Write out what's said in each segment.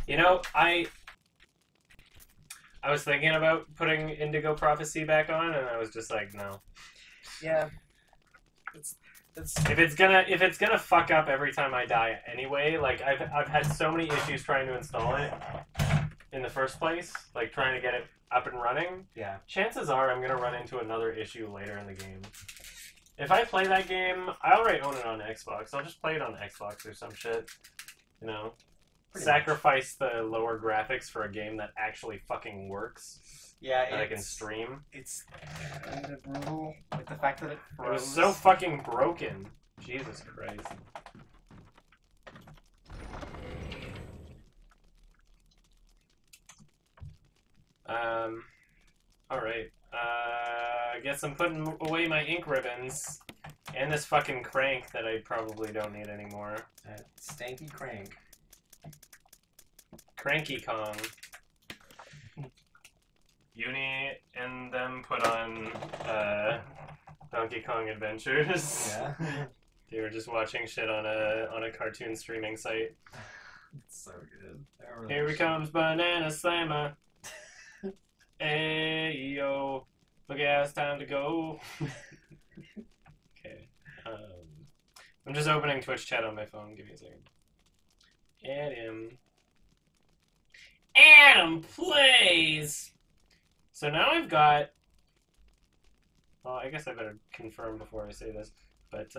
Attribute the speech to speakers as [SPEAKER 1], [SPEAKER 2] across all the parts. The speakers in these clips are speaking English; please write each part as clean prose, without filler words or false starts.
[SPEAKER 1] You know, I was thinking about putting Indigo Prophecy back on, and I was just like, no.
[SPEAKER 2] Yeah.
[SPEAKER 1] If it's gonna fuck up every time I die anyway, like I've had so many issues trying to install it in the first place, like trying to get it up and running.
[SPEAKER 2] Yeah.
[SPEAKER 1] Chances are I'm gonna run into another issue later in the game. If I play that game, I already own it on Xbox. I'll just play it on Xbox or some shit. You know? Sacrifice the lower graphics for a game that actually fucking works.
[SPEAKER 2] Yeah,
[SPEAKER 1] that I can stream.
[SPEAKER 2] It's kind of brutal. Like the fact that it froze.
[SPEAKER 1] It was so fucking broken. Jesus Christ. Alright. I guess I'm putting away my ink ribbons. And this fucking crank that I probably don't need anymore.
[SPEAKER 2] That stanky crank.
[SPEAKER 1] Cranky Kong. Uni and them put on Donkey Kong Adventures.
[SPEAKER 2] Yeah.
[SPEAKER 1] They were just watching shit on a cartoon streaming site.
[SPEAKER 2] It's so good. Really
[SPEAKER 1] Here he comes, Banana Slammer. Hey yo, look out, it's time to go. Okay. I'm just opening Twitch chat on my phone. Give me a second. Adam plays. So now I've got. Well, I guess I better confirm before I say this, but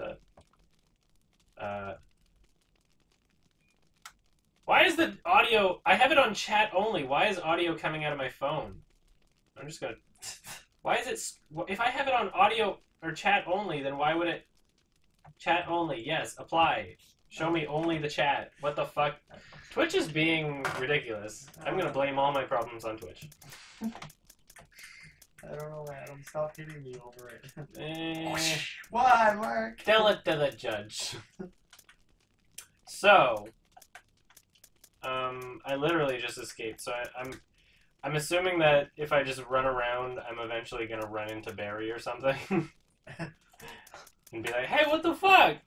[SPEAKER 1] why is the audio? I have it on chat only. Why is audio coming out of my phone? I'm just gonna. Why is it? If I have it on audio or chat only, then why would it? Chat only. Yes, apply. Show me only the chat. What the fuck? Twitch is being ridiculous. I'm gonna blame all my problems on Twitch.
[SPEAKER 2] I don't know, Adam. Stop hitting me over it.
[SPEAKER 1] Why,
[SPEAKER 2] Mark?
[SPEAKER 1] Tell it to the judge. So, I literally just escaped. So I'm assuming that if I just run around, I'm eventually gonna run into Barry or something, and be like, "Hey, what the fuck?"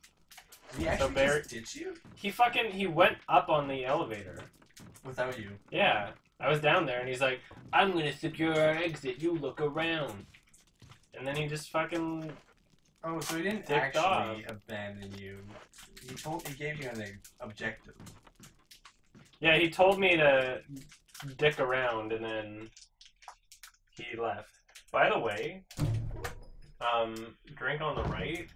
[SPEAKER 2] He actually
[SPEAKER 1] Barry,
[SPEAKER 2] just ditched you?
[SPEAKER 1] He went up on the elevator.
[SPEAKER 2] Without you?
[SPEAKER 1] Yeah. I was down there, and he's like, "I'm gonna secure our exit, you look around." And then he just fucking...
[SPEAKER 2] Oh, so he didn't actually abandon you. He gave you an objective.
[SPEAKER 1] Yeah, he told me to dick around, and then he left. By the way, drink on the right.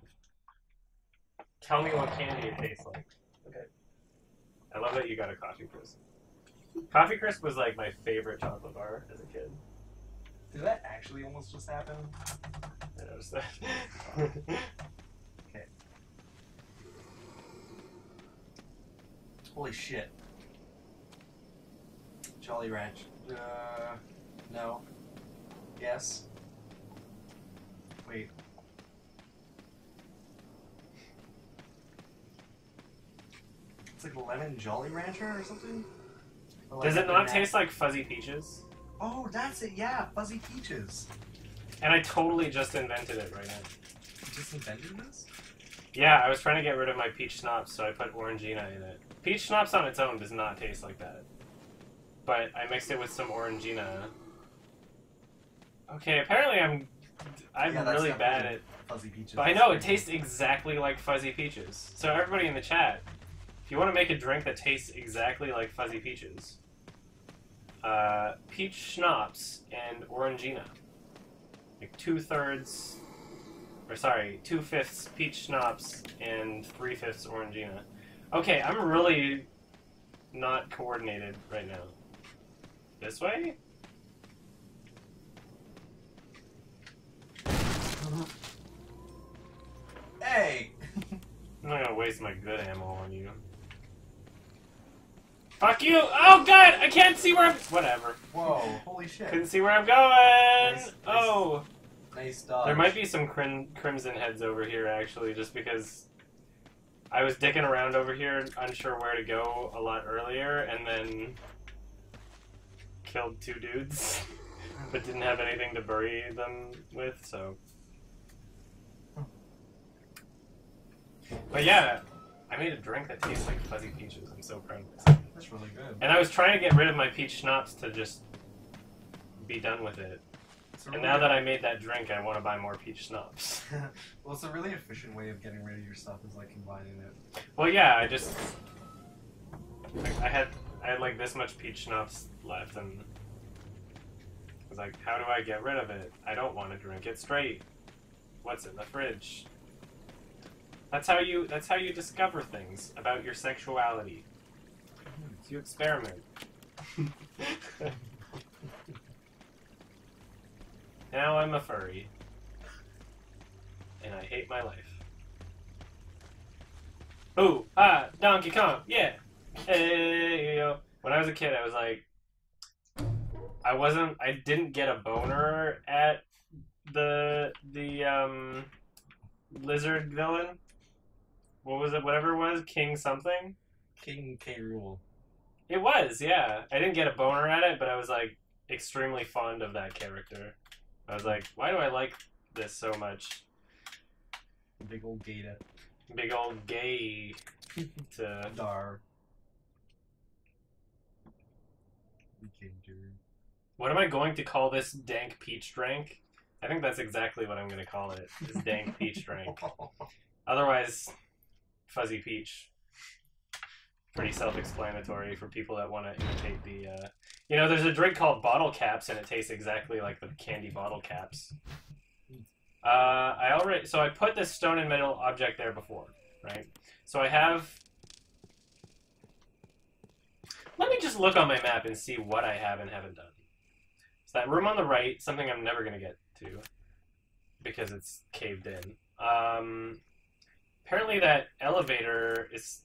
[SPEAKER 1] Tell me what candy it tastes like. Okay. I love that you got a Coffee Crisp. Coffee Crisp was like my favorite chocolate bar as a kid.
[SPEAKER 2] Did that actually almost just happen?
[SPEAKER 1] I noticed that.
[SPEAKER 2] Okay. Holy shit. Jolly Ranch. No. Yes. Wait. It's like a lemon Jolly Rancher or something? Or like
[SPEAKER 1] Does it not taste like Fuzzy Peaches?
[SPEAKER 2] Oh, that's it, yeah, Fuzzy Peaches.
[SPEAKER 1] And I totally just invented it right now.
[SPEAKER 2] You just invented this?
[SPEAKER 1] Yeah, I was trying to get rid of my peach schnapps, so I put Orangina in it. Peach schnapps on its own does not taste like that. But I mixed it with some Orangina. Okay, apparently I'm really bad at...
[SPEAKER 2] Fuzzy Peaches.
[SPEAKER 1] But I know, it tastes exactly like Fuzzy Peaches. So everybody in the chat, if you want to make a drink that tastes exactly like Fuzzy Peaches, peach schnapps and Orangina. Like 2/5 peach schnapps and 3/5 Orangina. Okay, I'm really not coordinated right now. This way?
[SPEAKER 2] Hey!
[SPEAKER 1] I'm not gonna waste my good ammo on you. Fuck you! Oh god! I can't see where I'm... Whatever.
[SPEAKER 2] Whoa, holy shit.
[SPEAKER 1] Couldn't see where I'm going!
[SPEAKER 2] Nice,
[SPEAKER 1] oh!
[SPEAKER 2] Nice dodge.
[SPEAKER 1] There might be some crimson heads over here, actually, just because I was dicking around over here, unsure where to go a lot earlier, and then killed 2 dudes, but didn't have anything to bury them with, so... But yeah, I made a drink that tastes like Fuzzy Peaches. I'm so proud of myself.
[SPEAKER 2] That's really good.
[SPEAKER 1] And I was trying to get rid of my peach schnapps to just be done with it. And now that I made that drink, I want to buy more peach schnapps.
[SPEAKER 2] Well, it's a really efficient way of getting rid of your stuff is like combining it.
[SPEAKER 1] Well, yeah, I had like this much peach schnapps left, and I was like, how do I get rid of it? I don't want to drink it straight. What's in the fridge? That's how you discover things about your sexuality. You experiment. Now I'm a furry. And I hate my life. Ooh, Donkey Kong, yeah! Hey, yo. When I was a kid, I was like, I didn't get a boner at the lizard villain. What was it? Whatever it was, King something?
[SPEAKER 2] King K. Rool.
[SPEAKER 1] It was, yeah. I didn't get a boner at it, but I was like extremely fond of that character. I was like, why do I like this so much?
[SPEAKER 2] Big old gator.
[SPEAKER 1] Big old gay to
[SPEAKER 2] Dar.
[SPEAKER 1] What am I going to call this dank peach drink? I think that's exactly what I'm going to call it. This dank peach drink. Otherwise, fuzzy peach. Pretty self-explanatory for people that want to imitate the, You know, there's a drink called Bottle Caps, and it tastes exactly like the candy bottle caps. So I put this stone and metal object there before, right? So I have... Let me just look on my map and see what I have and haven't done. So that room on the right, something I'm never going to get to, because it's caved in. Apparently that elevator is...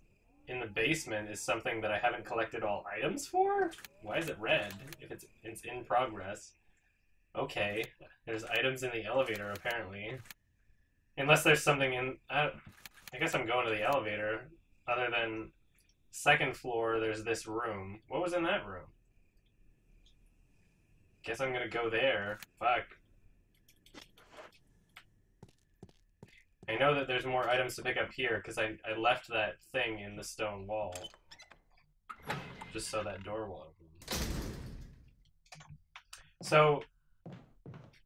[SPEAKER 1] in the basement is something that I haven't collected all items for? Why is it red if it's in progress? Okay, there's items in the elevator apparently. Unless there's something in... I guess I'm going to the elevator. Other than second floor, there's this room. What was in that room? Guess I'm gonna go there. Fuck. I know that there's more items to pick up here, because I left that thing in the stone wall. Just so that door will open. So,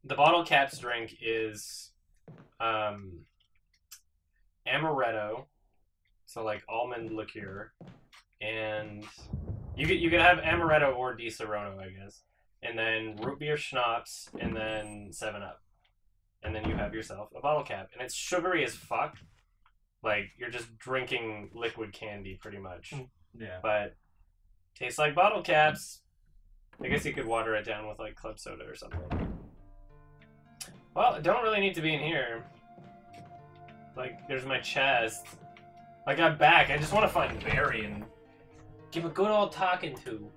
[SPEAKER 1] the bottle caps drink is amaretto, so like almond liqueur, and you could have amaretto or Di Serono, I guess, and then root beer schnapps, and then 7-Up. And then you have yourself a bottle cap. And it's sugary as fuck. Like, you're just drinking liquid candy, pretty much.
[SPEAKER 2] Yeah.
[SPEAKER 1] But tastes like bottle caps. I guess you could water it down with, like, club soda or something. Well, it don't really need to be in here. Like, there's my chest. Like, I'm back. I just want to find Barry and give a good old talking to.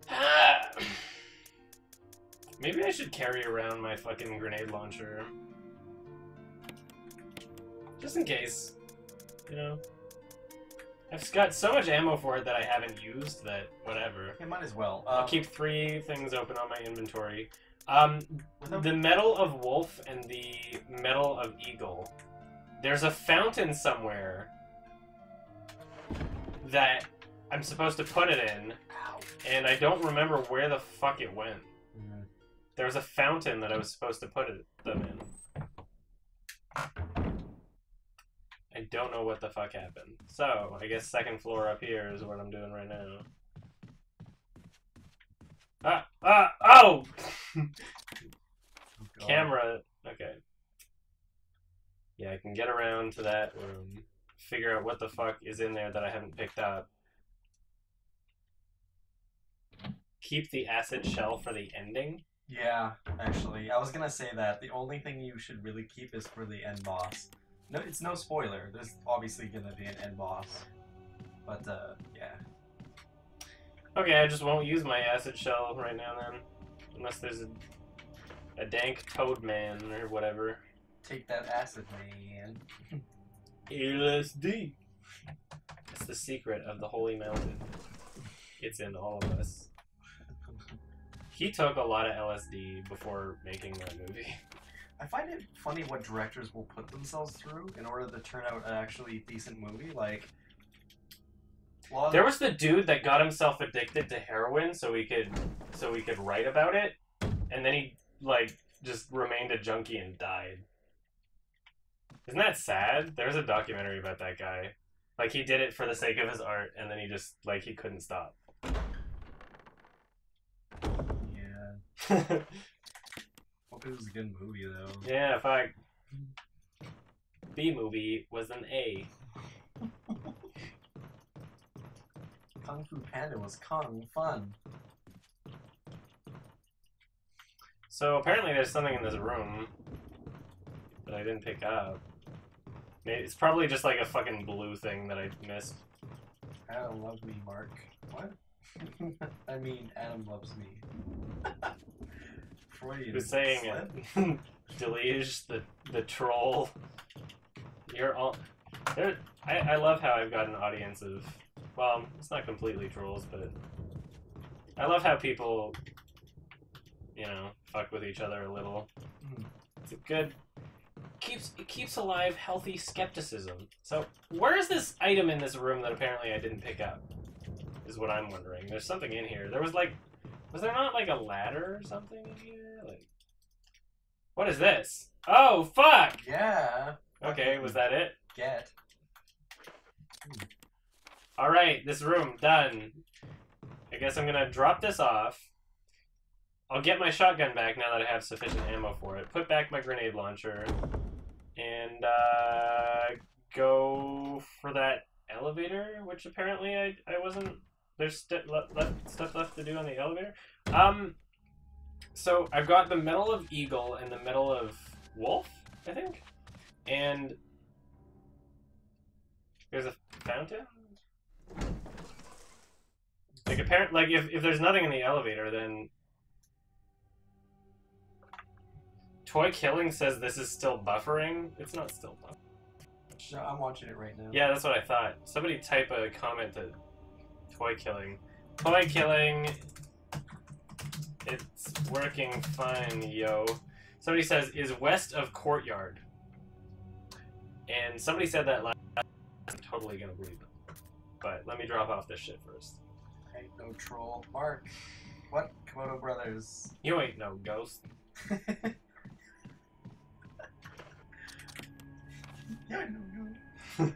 [SPEAKER 1] Ah! Maybe I should carry around my fucking grenade launcher. Just in case. You know? I've got so much ammo for it that I haven't used that whatever.
[SPEAKER 2] Yeah, might as well.
[SPEAKER 1] I'll keep 3 things open on my inventory. The Medal of Wolf and the Medal of Eagle. There's a fountain somewhere that I'm supposed to put it in, and I don't remember where the fuck it went. There was a fountain that I was supposed to put them in. I don't know what the fuck happened. So, I guess second floor up here is what I'm doing right now. Oh! Camera. Okay. Yeah, I can get around to that room. Figure out what the fuck is in there that I haven't picked up. Keep the acid shell for the ending.
[SPEAKER 2] Yeah, actually. I was gonna say that. The only thing you should really keep is for the end boss. No, it's no spoiler. There's obviously gonna be an end boss. But, yeah.
[SPEAKER 1] Okay, I just won't use my acid shell right now then. Unless there's a dank toad man or whatever.
[SPEAKER 2] Take that acid, man.
[SPEAKER 1] LSD! It's the secret of the Holy Mountain. It's in all of us. He took a lot of LSD before making that movie.
[SPEAKER 2] I find it funny what directors will put themselves through in order to turn out an actually decent movie. Like,
[SPEAKER 1] There was the dude that got himself addicted to heroin so he could write about it, and then he like just remained a junkie and died. Isn't that sad? There's a documentary about that guy. Like, he did it for the sake of his art, and then he just, like, he couldn't stop.
[SPEAKER 2] Yeah. Hope it was a good movie, though.
[SPEAKER 1] Yeah, fuck. B movie was an A.
[SPEAKER 2] Kung Fu Panda was Kung fun.
[SPEAKER 1] So, apparently there's something in this room that I didn't pick up. It's probably just like a fucking blue thing that I missed.
[SPEAKER 2] Adam loves me, Mark. What? I mean, Adam loves me. Freudian
[SPEAKER 1] Who's saying
[SPEAKER 2] slip?
[SPEAKER 1] it? Delige, the troll. You're all... I love how I've got an audience of... Well, it's not completely trolls, but... I love how people, you know, fuck with each other a little. It's a good... It keeps alive healthy skepticism. So, where is this item in this room that apparently I didn't pick up? Is what I'm wondering. There's something in here. There was like... Was there not like a ladder or something in here? Like... What is this? Oh, fuck!
[SPEAKER 2] Yeah.
[SPEAKER 1] Okay, was that it?
[SPEAKER 2] Get.
[SPEAKER 1] Alright, this room, done. I guess I'm gonna drop this off. I'll get my shotgun back now that I have sufficient ammo for it. Put back my grenade launcher. And, go for that elevator, which apparently I wasn't... There's stuff left to do on the elevator. So I've got the Medal of Eagle and the Medal of Wolf, I think? And... There's a fountain? Like, apparently, like, if there's nothing in the elevator, then... Toy Killing says this is still buffering. It's not still buffering.
[SPEAKER 2] No, I'm watching it right now.
[SPEAKER 1] Yeah, that's what I thought. Somebody type a comment to Toy Killing. Toy Killing. It's working fine, yo. Somebody says, is west of Courtyard. And somebody said that last. I'm totally gonna believe them. But let me drop off this shit first.
[SPEAKER 2] Ain't no troll. Mark. What? Komodo Brothers.
[SPEAKER 1] You ain't no ghost.
[SPEAKER 2] Yeah, no.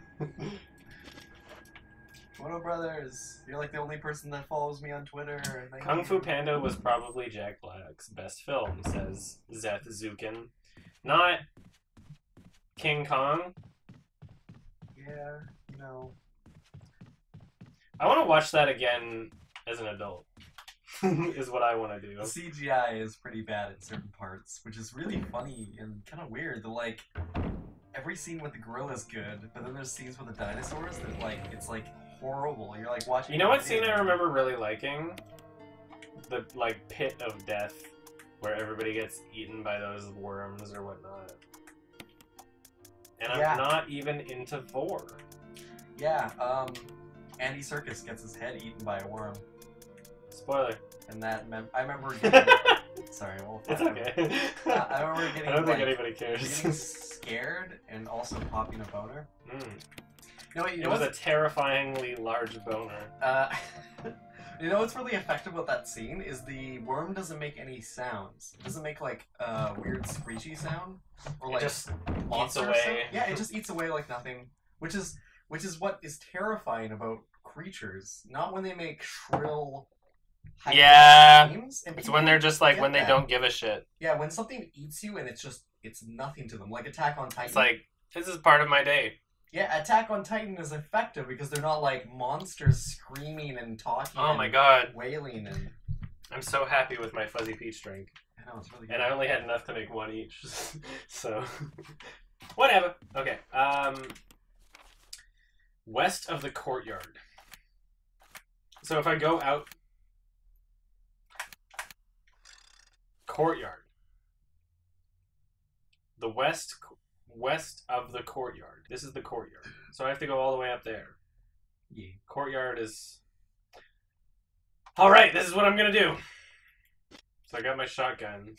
[SPEAKER 2] Komodo Brothers. You're like the only person that follows me on Twitter. Thank
[SPEAKER 1] Kung
[SPEAKER 2] you.
[SPEAKER 1] Fu Panda was probably Jack Black's best film, says Zeth Zukin. Not King Kong.
[SPEAKER 2] Yeah, you know.
[SPEAKER 1] I want to watch that again as an adult. Is what I want to do.
[SPEAKER 2] The CGI is pretty bad in certain parts, which is really funny and kind of weird. The like, every scene with the gorilla is good, but then there's scenes with the dinosaurs that like it's like horrible. You're like watching.
[SPEAKER 1] You know what scene I remember really liking? The like pit of death, where everybody gets eaten by those worms or whatnot. And
[SPEAKER 2] Yeah.
[SPEAKER 1] I'm not even into vor.
[SPEAKER 2] Yeah, Andy Serkis gets his head eaten by a worm,
[SPEAKER 1] Spoiler.
[SPEAKER 2] and that I remember getting. Sorry, well,
[SPEAKER 1] It's okay.
[SPEAKER 2] I remember getting.
[SPEAKER 1] I don't think
[SPEAKER 2] like,
[SPEAKER 1] anybody cares.
[SPEAKER 2] getting scared and also popping a boner.
[SPEAKER 1] Mm.
[SPEAKER 2] You know what? You
[SPEAKER 1] It
[SPEAKER 2] know
[SPEAKER 1] was a
[SPEAKER 2] what's,
[SPEAKER 1] terrifyingly large boner.
[SPEAKER 2] you know what's really effective about that scene is the worm doesn't make any sounds. It doesn't make like a weird screechy sound or like
[SPEAKER 1] It just
[SPEAKER 2] monster
[SPEAKER 1] eats away.
[SPEAKER 2] sound. Yeah, it just eats away like nothing, which is what is terrifying about creatures. Not when they make shrill.
[SPEAKER 1] Yeah.
[SPEAKER 2] Screams, and
[SPEAKER 1] It's
[SPEAKER 2] people
[SPEAKER 1] when they're just like,
[SPEAKER 2] get
[SPEAKER 1] when they
[SPEAKER 2] that.
[SPEAKER 1] don't give a shit.
[SPEAKER 2] Yeah, when something eats you and it's nothing to them, like Attack on Titan.
[SPEAKER 1] It's like, this is part of my day.
[SPEAKER 2] Yeah, Attack on Titan is effective because they're not like monsters screaming and talking.
[SPEAKER 1] Oh
[SPEAKER 2] and
[SPEAKER 1] my god.
[SPEAKER 2] wailing and.
[SPEAKER 1] I'm so happy with my fuzzy peach drink.
[SPEAKER 2] I know it's really good.
[SPEAKER 1] And I only had enough to make one each. So, whatever. Okay. West of the Courtyard. So if I go out... Courtyard. The west of the Courtyard. This is the Courtyard. So I have to go all the way up there.
[SPEAKER 2] Yeah.
[SPEAKER 1] Courtyard is... Alright, this is what I'm gonna do. So I got my shotgun.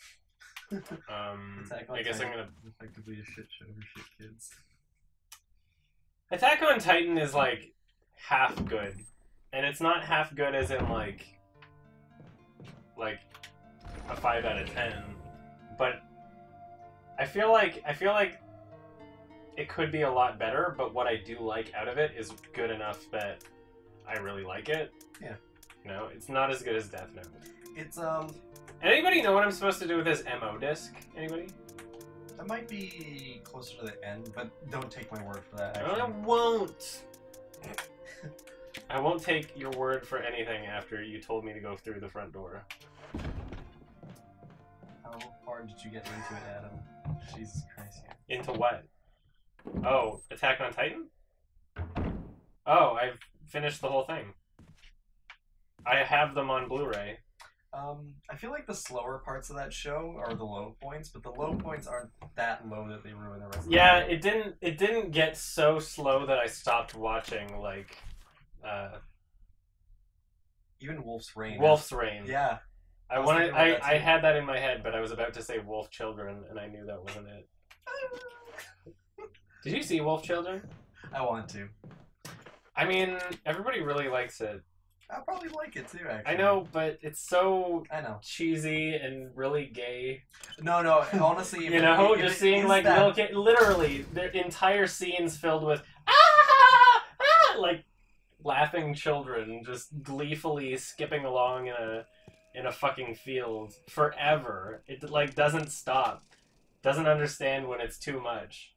[SPEAKER 1] I guess I'm gonna...
[SPEAKER 2] Effectively a shit show for shit kids.
[SPEAKER 1] Attack on Titan is like half good. and it's not half good as in like a 5 out of 10, but I feel like it could be a lot better, but what I do like out of it is good enough that I really like it.
[SPEAKER 2] Yeah.
[SPEAKER 1] No, it's not as good as Death Note.
[SPEAKER 2] It's
[SPEAKER 1] Anybody know what I'm supposed to do with this MO disc? Anybody?
[SPEAKER 2] that might be closer to the end, but don't take my word for that.
[SPEAKER 1] I
[SPEAKER 2] Actually.
[SPEAKER 1] won't. I won't take your word for anything after you told me to go through the front door.
[SPEAKER 2] How far did you get into it, Adam? Jesus Christ.
[SPEAKER 1] Into what? Oh, Attack on Titan? Oh, I've finished the whole thing. I have them on Blu-ray.
[SPEAKER 2] I feel like the slower parts of that show are the low points, but the low points aren't that low that they ruin the rest of the
[SPEAKER 1] Yeah,
[SPEAKER 2] show.
[SPEAKER 1] it didn't get so slow that I stopped watching, like,
[SPEAKER 2] Even Wolf's Rain.
[SPEAKER 1] Wolf's Rain.
[SPEAKER 2] Yeah.
[SPEAKER 1] I had that in my head, but I was about to say Wolf Children, and I knew that wasn't it. Did you see Wolf Children?
[SPEAKER 2] I want to.
[SPEAKER 1] I mean, everybody really likes it.
[SPEAKER 2] I'll probably like it too, actually.
[SPEAKER 1] I know, but it's so
[SPEAKER 2] I know.
[SPEAKER 1] cheesy and really gay.
[SPEAKER 2] No, honestly...
[SPEAKER 1] You know, just seeing like little kids, literally, the entire scenes filled with like laughing children just gleefully skipping along in a fucking field forever. It like doesn't stop. Doesn't understand when it's too much.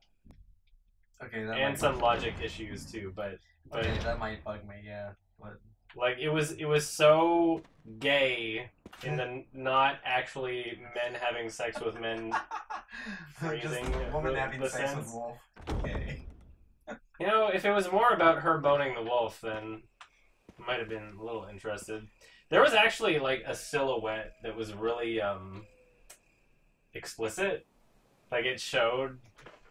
[SPEAKER 2] Okay, that
[SPEAKER 1] and some logic issues too, but
[SPEAKER 2] okay, that might bug me, yeah. But
[SPEAKER 1] like it was so gay in the not actually men having sex with men phrasing
[SPEAKER 2] just woman having
[SPEAKER 1] the
[SPEAKER 2] sex
[SPEAKER 1] sense.
[SPEAKER 2] with wolf. Okay.
[SPEAKER 1] You know, if it was more about her boning the wolf, then I might have been a little interested. There was actually like a silhouette that was really explicit. Like it showed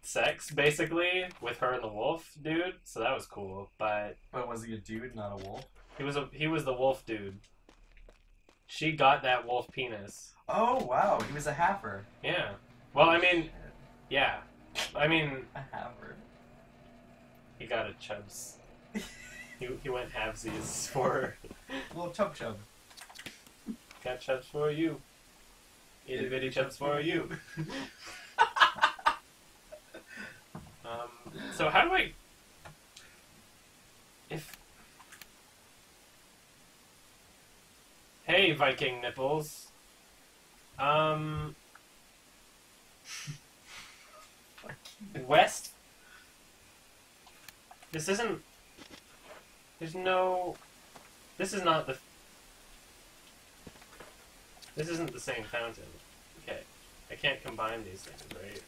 [SPEAKER 1] sex basically with her and the wolf dude, so that was cool. But
[SPEAKER 2] was he a dude, not a wolf?
[SPEAKER 1] he was the wolf dude. She got that wolf penis.
[SPEAKER 2] Oh wow, he was a halfer.
[SPEAKER 1] Yeah. Well, I mean, yeah. I mean,
[SPEAKER 2] A halfer.
[SPEAKER 1] he got a chubs. He went halvesies for
[SPEAKER 2] Little chub.
[SPEAKER 1] got chubs for you. Itty bitty chubs for you. So how do I... Hey, Viking nipples. West... This isn't... There's no... This is not the... This isn't the same fountain. Okay. I can't combine these things, right?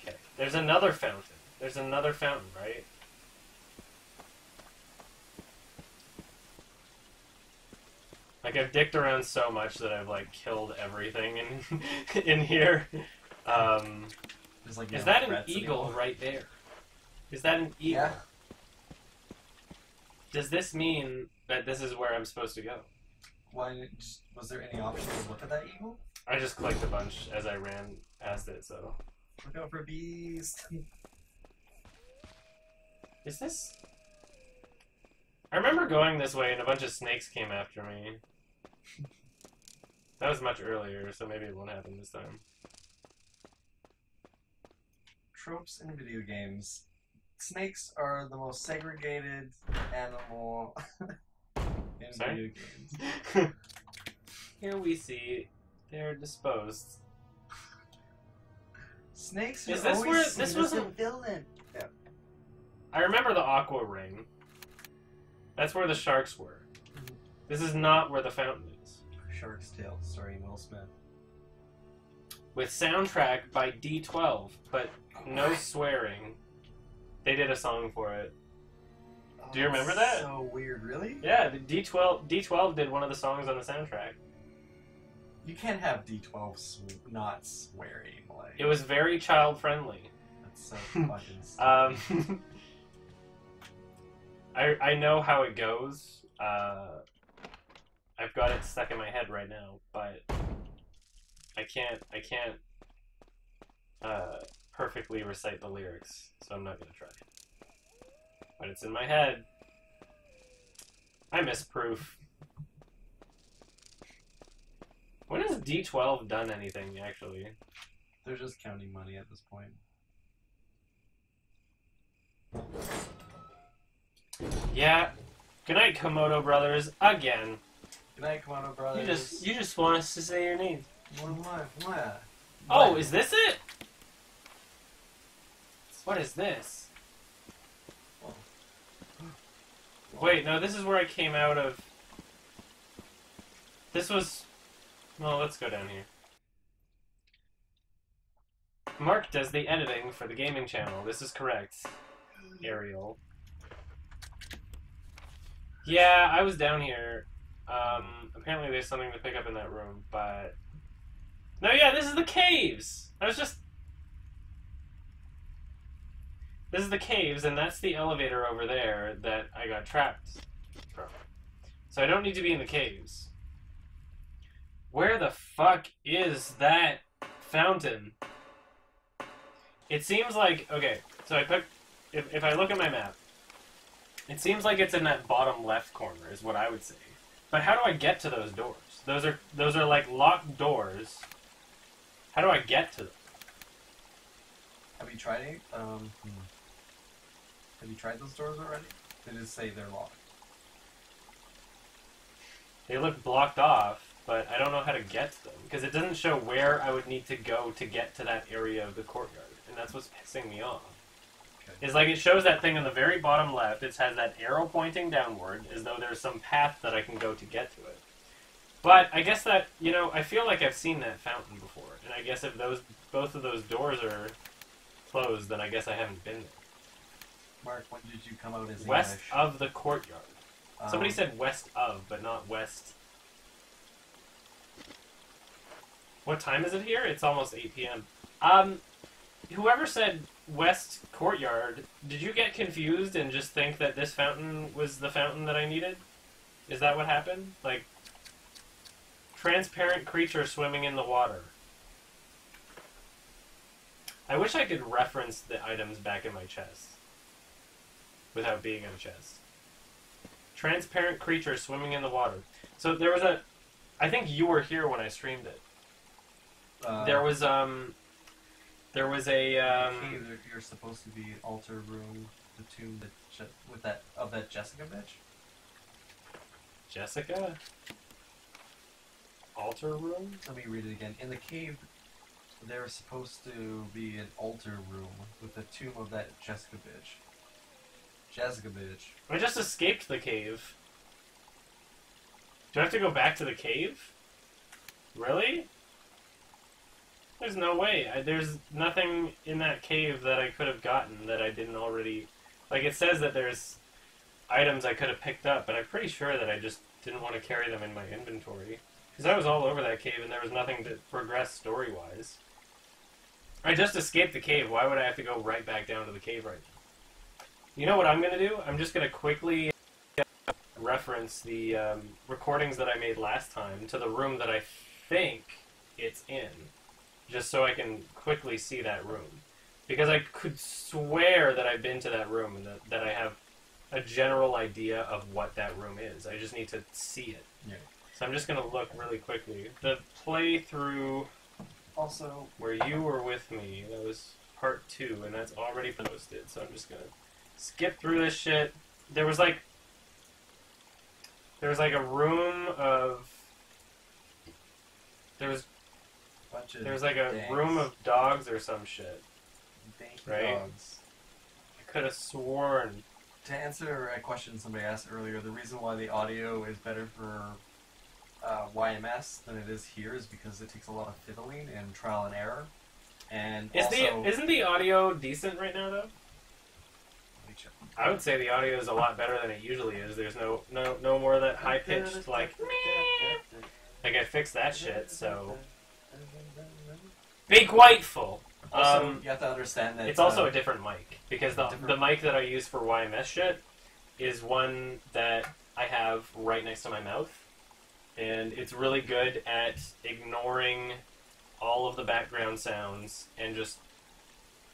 [SPEAKER 1] Okay. There's another fountain. There's another fountain, right? Like, I've dicked around so much that I've, like, killed everything in here.
[SPEAKER 2] Like,
[SPEAKER 1] is that an eagle right there? Is that an eagle?
[SPEAKER 2] Yeah.
[SPEAKER 1] Does this mean that this is where I'm supposed to go?
[SPEAKER 2] Why? Was there any option to look at that eagle?
[SPEAKER 1] I just clicked a bunch as I ran past it, so...
[SPEAKER 2] Look out for bees!
[SPEAKER 1] Is this... I remember going this way and a bunch of snakes came after me. That was much earlier, so maybe it won't happen this time.
[SPEAKER 2] Tropes in video games. Snakes are the most segregated animal in video games.
[SPEAKER 1] Here we see they're disposed.
[SPEAKER 2] Snakes
[SPEAKER 1] Is
[SPEAKER 2] are
[SPEAKER 1] this
[SPEAKER 2] always
[SPEAKER 1] where
[SPEAKER 2] seen
[SPEAKER 1] this
[SPEAKER 2] as
[SPEAKER 1] wasn't
[SPEAKER 2] the villain? Yeah.
[SPEAKER 1] I remember the aqua ring. That's where the sharks were. This is not where the fountain is.
[SPEAKER 2] Shark's Tale, starring Will Smith.
[SPEAKER 1] With soundtrack by D12, but no swearing. They did a song for it.
[SPEAKER 2] Oh,
[SPEAKER 1] Do you remember that?
[SPEAKER 2] So weird, really?
[SPEAKER 1] Yeah, the D12 did one of the songs on the soundtrack.
[SPEAKER 2] You can't have D12 not swearing. Like
[SPEAKER 1] It was very child friendly.
[SPEAKER 2] that's so fucking stupid.
[SPEAKER 1] I know how it goes. I've got it stuck in my head right now, but I can't perfectly recite the lyrics, so I'm not gonna try. But it's in my head. I miss proof. When has D12 done anything, actually?
[SPEAKER 2] They're just counting money at this point.
[SPEAKER 1] Yeah. Good night, Komodo brothers, again.
[SPEAKER 2] Good night, Komodo brothers.
[SPEAKER 1] You just want us to say your names.
[SPEAKER 2] What?
[SPEAKER 1] Oh, is this it? What is this?
[SPEAKER 2] Oh.
[SPEAKER 1] Wait, no, this is where I came out of. This was. Well, let's go down here. Mark does the editing for the gaming channel. This is correct. Ariel. Yeah, I was down here. Apparently there's something to pick up in that room, but... No, yeah, this is the caves! I was just... This is the caves, and that's the elevator over there that I got trapped from. So I don't need to be in the caves. Where the fuck is that fountain? It seems like... Okay, so I picked... If I look at my map, it seems like it's in that bottom left corner, is what I would say. But how do I get to those doors? Those are like locked doors. How do I get to them?
[SPEAKER 2] Have you tried it? Have you tried those doors already? They just say they're locked.
[SPEAKER 1] They look blocked off, but I don't know how to get to them because it doesn't show where I would need to go to get to that area of the courtyard, and that's what's pissing me off.
[SPEAKER 2] Okay.
[SPEAKER 1] Is like it shows that thing on the very bottom left. It has that arrow pointing downward, as though there's some path that I can go to get to it. But I guess that, you know, I feel like I've seen that fountain before, and I guess if both of those doors are closed, then I guess I haven't been there.
[SPEAKER 2] Mark, when did you come out as
[SPEAKER 1] West
[SPEAKER 2] English?
[SPEAKER 1] of the courtyard. Somebody said west of, but not west. What time is it here? It's almost 8 p.m. Whoever said west courtyard, did you get confused and just think that this fountain was the fountain that I needed? Is that what happened? Like, transparent creature swimming in the water. I wish I could reference the items back in my chest without being in a chest. Transparent creature swimming in the water. So there was a... I think you were here when I streamed it. There was a...
[SPEAKER 2] cave, you're supposed to be altar room, the tomb of that Jessica bitch.
[SPEAKER 1] Jessica? Altar room?
[SPEAKER 2] Let me read it again. In the cave, there was supposed to be an altar room with the tomb of that Jessica bitch. Jessica bitch.
[SPEAKER 1] I just escaped the cave. Do I have to go back to the cave? Really? There's no way. There's nothing in that cave that I could have gotten that I didn't already... Like, it says that there's items I could have picked up, but I'm pretty sure that I just didn't want to carry them in my inventory. Because I was all over that cave and there was nothing to progress story-wise. I just escaped the cave. Why would I have to go right back down to the cave right now? You know what I'm going to do? I'm just going to quickly reference the recordings that I made last time to the room that I think it's in. Just so I can quickly see that room. Because I could swear that I've been to that room and that I have a general idea of what that room is. I just need to see it.
[SPEAKER 2] Yeah.
[SPEAKER 1] So I'm just going to look really quickly. The playthrough
[SPEAKER 2] Also,
[SPEAKER 1] where you were with me, that was part 2, and that's already posted. So I'm just going to skip through this shit. There was like a room of... There was like a room of dogs or some shit. Right?
[SPEAKER 2] Dogs.
[SPEAKER 1] I could have sworn.
[SPEAKER 2] To answer a question somebody asked earlier, the reason why the audio is better for YMS than it is here is because it takes a lot of fiddling and trial and error. And
[SPEAKER 1] Isn't the audio decent right now, though? I would say the audio is a lot better than it usually is. There's no more of that high-pitched, like I fixed that shit, so... Big Whiteful!
[SPEAKER 2] Also, you have to understand that...
[SPEAKER 1] It's also a different mic, because the mic that I use for YMS shit is one that I have right next to my mouth, and it's really good at ignoring all of the background sounds, and just...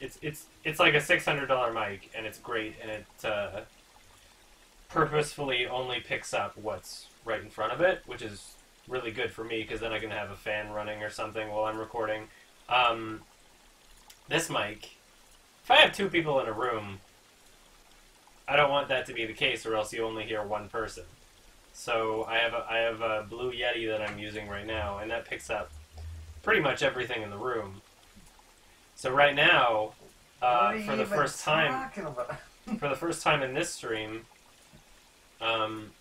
[SPEAKER 1] It's like a $600 mic, and it's great, and purposefully only picks up what's right in front of it, which is really good for me because then I can have a fan running or something while I'm recording. This mic, if I have two people in a room, I don't want that to be the case, or else you only hear one person. So I have a Blue Yeti that I'm using right now, and that picks up pretty much everything in the room. So right now, for the first time in this stream, I'm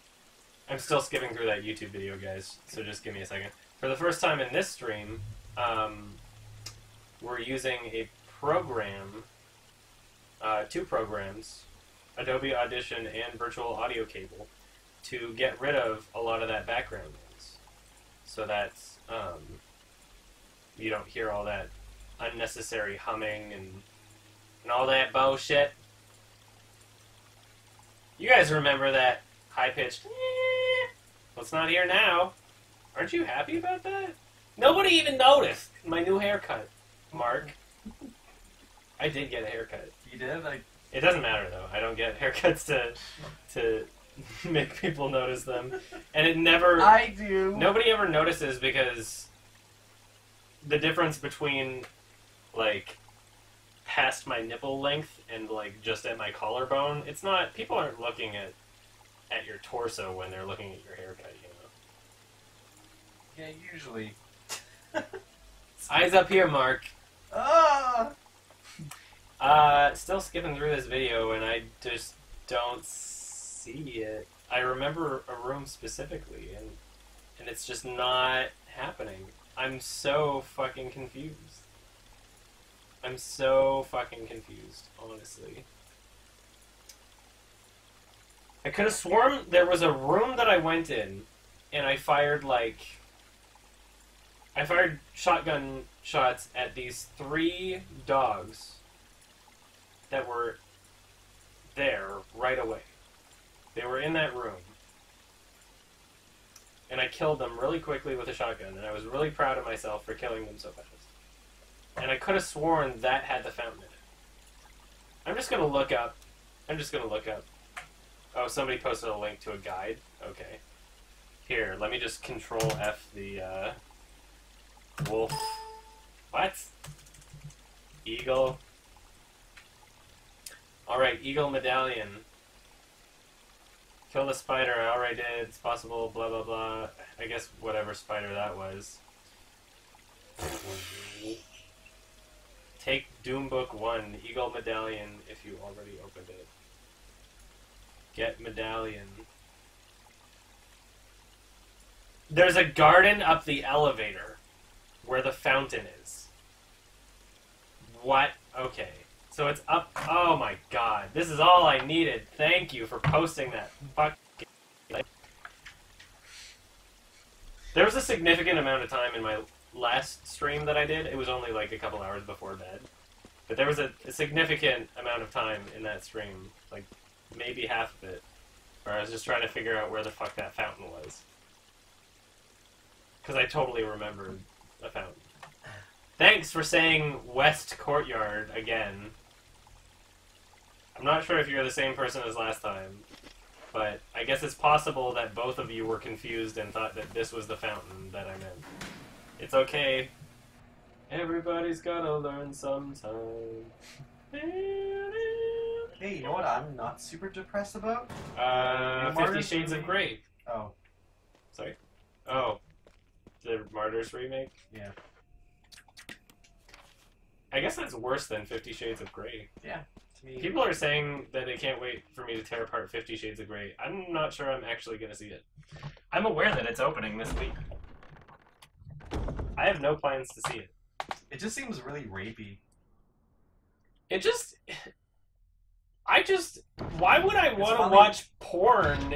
[SPEAKER 1] still skipping through that YouTube video, guys. So just give me a second. For the first time in this stream, we're using a program, two programs, Adobe Audition and Virtual Audio Cable, to get rid of a lot of that background noise, so that you don't hear all that unnecessary humming and all that bullshit. You guys remember that high-pitched, well, it's not here now. Aren't you happy about that? Nobody even noticed my new haircut, Mark. I did get a haircut.
[SPEAKER 2] You did?
[SPEAKER 1] It doesn't matter, though. I don't get haircuts to make people notice them. And it never...
[SPEAKER 2] I do.
[SPEAKER 1] Nobody ever notices because the difference between, like, past my nipple length and, like, just at my collarbone, it's not... People aren't looking at your torso when they're looking at your haircut, you know?
[SPEAKER 2] Yeah, usually.
[SPEAKER 1] Eyes up here, Mark.
[SPEAKER 2] Ah!
[SPEAKER 1] Still skipping through this video, and I just don't see it. I remember a room specifically, and it's just not happening. I'm so fucking confused. I'm so fucking confused, honestly. I could have sworn there was a room that I went in, and I fired, shotgun shots at these 3 dogs that were there right away. They were in that room. And I killed them really quickly with a shotgun, and I was really proud of myself for killing them so fast. And I could have sworn that had the fountain in it. I'm just gonna look up. Oh, somebody posted a link to a guide? Okay. Here, let me just Control F the, wolf. What? Eagle. Alright, Eagle Medallion. Kill the spider, I already did, it's possible, blah blah blah. I guess whatever spider that was. Take Doom Book 1, Eagle Medallion, if you already opened it. Get Medallion. There's a garden up the elevator where the fountain is. What? Okay. So it's up. Oh my god. This is all I needed. Thank you for posting that. Fuck. There was a significant amount of time in my last stream that I did. It was only like a couple hours before bed. But there was a significant amount of time in that stream, like maybe half of it, where I was just trying to figure out where the fuck that fountain was. Because I totally remembered a fountain. Thanks for saying West Courtyard again. I'm not sure if you're the same person as last time, but I guess it's possible that both of you were confused and thought that this was the fountain that I meant. It's okay. Everybody's gotta learn sometime.
[SPEAKER 2] Hey, you know what I'm not super depressed about?
[SPEAKER 1] 50 Shades of Grey.
[SPEAKER 2] Oh.
[SPEAKER 1] Sorry. Oh. The Martyrs remake?
[SPEAKER 2] Yeah.
[SPEAKER 1] I guess that's worse than 50 Shades of Grey.
[SPEAKER 2] Yeah. To me.
[SPEAKER 1] People are saying that they can't wait for me to tear apart 50 Shades of Grey. I'm not sure I'm actually going to see it. I'm aware that it's opening this week. I have no plans to see it.
[SPEAKER 2] It just seems really rapey.
[SPEAKER 1] Why would I want to watch porn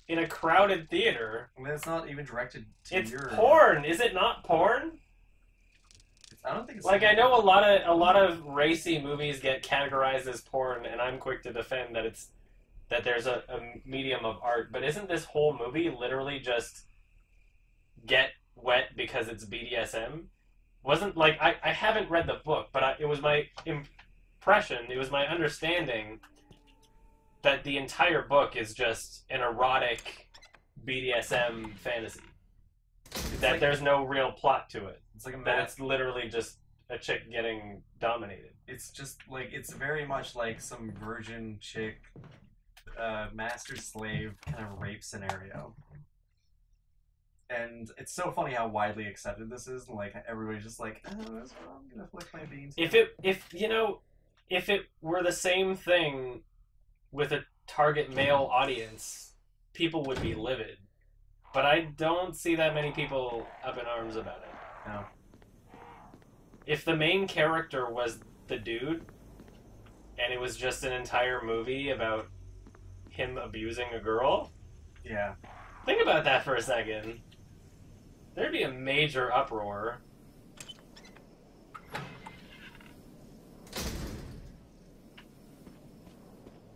[SPEAKER 1] in a crowded theater?
[SPEAKER 2] I mean, it's not even directed to
[SPEAKER 1] It's
[SPEAKER 2] your...
[SPEAKER 1] porn. Is it not porn?
[SPEAKER 2] I don't think it's...
[SPEAKER 1] Like, I know a lot of racy movies get categorized as porn, and I'm quick to defend that there's a medium of art, but isn't this whole movie literally just get wet because it's BDSM? Wasn't, like, I haven't read the book, but it was my impression, it was my understanding that the entire book is just an erotic BDSM fantasy. That there's no real plot to it.
[SPEAKER 2] It's like a
[SPEAKER 1] That it's literally just a chick getting dominated.
[SPEAKER 2] It's just like it's very much like some virgin chick, master slave kind of rape scenario. And it's so funny how widely accepted this is. Like everybody's just like, oh, that's what I'm gonna flick my beans.
[SPEAKER 1] If it were the same thing with a target male audience, people would be livid. But I don't see that many people up in arms about it.
[SPEAKER 2] No.
[SPEAKER 1] If the main character was the dude, and it was just an entire movie about him abusing a girl,
[SPEAKER 2] Yeah.
[SPEAKER 1] think about that for a second. There'd be a major uproar.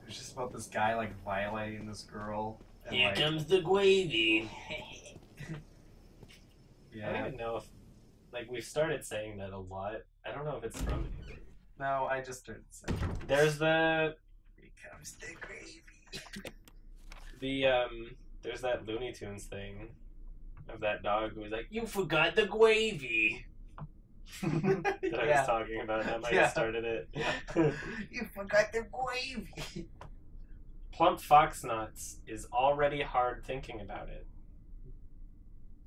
[SPEAKER 2] It's just about this guy like violating this girl. And,
[SPEAKER 1] Here
[SPEAKER 2] like,
[SPEAKER 1] comes the gravy.
[SPEAKER 2] yeah.
[SPEAKER 1] I don't even know if, like, we've started saying that a lot. I don't know if it's from anything.
[SPEAKER 2] No, I just started saying.
[SPEAKER 1] There's the
[SPEAKER 2] Here comes the gravy.
[SPEAKER 1] there's that Looney Tunes thing of that dog who was like, "You forgot the gravy." that I was talking about. That might have started it.
[SPEAKER 2] You forgot the gravy.
[SPEAKER 1] Plump Foxnuts is already hard thinking about it.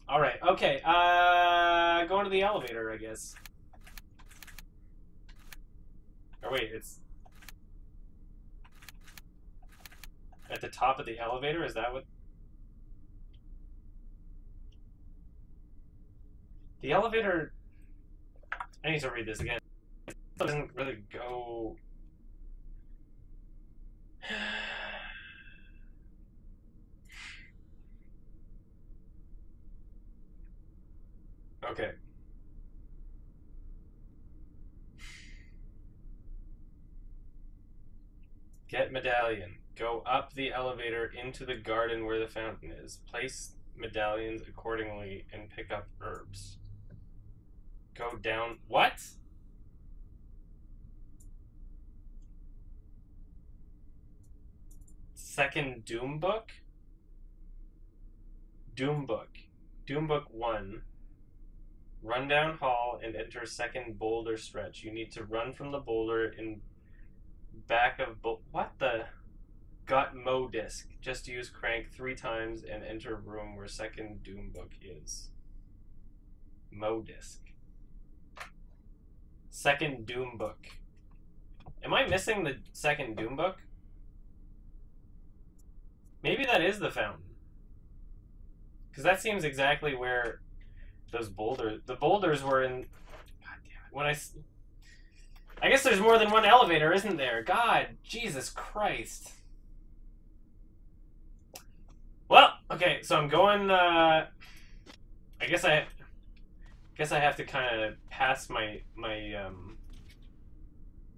[SPEAKER 1] Alright, okay. Going to the elevator, I guess. Or wait, it's at the top of the elevator? Is that what? The elevator... I need to read this again. It doesn't really go... Okay. Get medallion. Go up the elevator into the garden where the fountain is. Place medallions accordingly and pick up herbs. Go down... What? Second Doom Book? Doom Book. Doom Book 1. Run down hall and enter second boulder stretch. You need to run from the boulder in back of... What the... Got Mo disc. Just use crank 3 times and enter room where second Doom Book is. Mo disc. Second Doom Book. Am I missing the second Doom Book? Maybe that is the fountain. Because that seems exactly where those boulders... The boulders were in... God damn it. When I guess there's more than one elevator, isn't there? God, Jesus Christ. Well, okay, so I'm going, I guess I have to kind of pass my